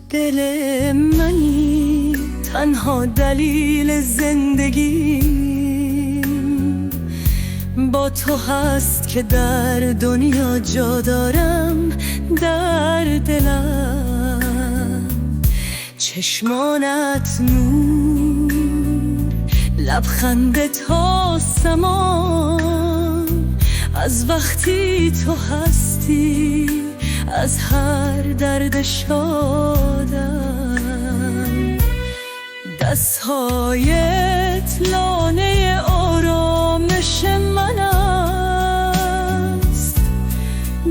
دل منی، تنها دلیل زندگیم با تو هست که در دنیا جا دارم. در دلم چشمانت نور، لبخندت آسمان. از وقتی تو هستی از هر درد شادم. دستهایت لانه آرامش من است،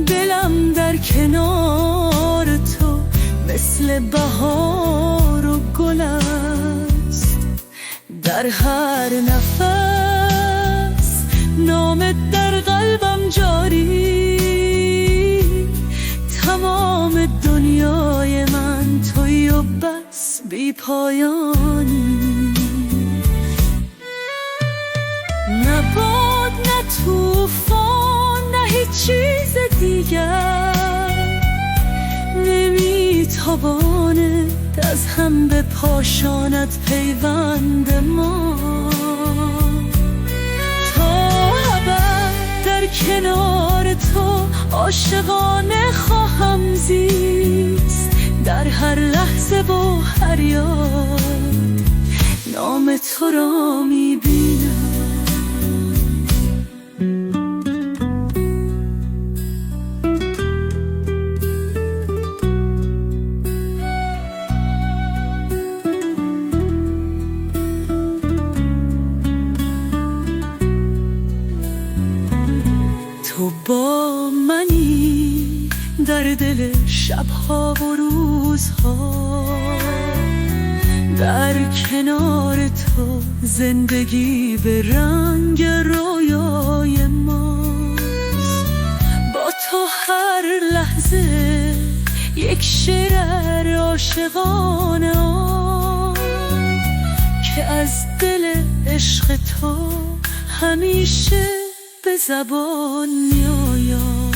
دلم در کنار تو مثل بهار و گل است. در هر نفس نامت در قلبم جاری، تمام دنیای من تویی و بس بی پایانی. نه باد نه طوفان نه هیچ چیز دیگر نمیتواند از هم به پاشاند پیوند ما. تا ابد در کنار تو عاشقانه خواهم زیست، در هر لحظه و هر یاد نام تو را میبینم. تو با منی در دل شبها و روزها، در کنار تو زندگی به رنگ رویای ماست. با تو هر لحظه یک شعر عاشقانه که از دل عشق تو همیشه به زبان میآید.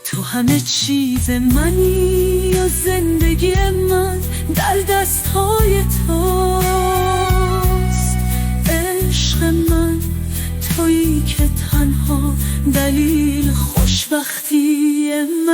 تو همه چیز منی و زندگی من در دستهای توست. عشق من تویی که تنها دلیل خوشبختی من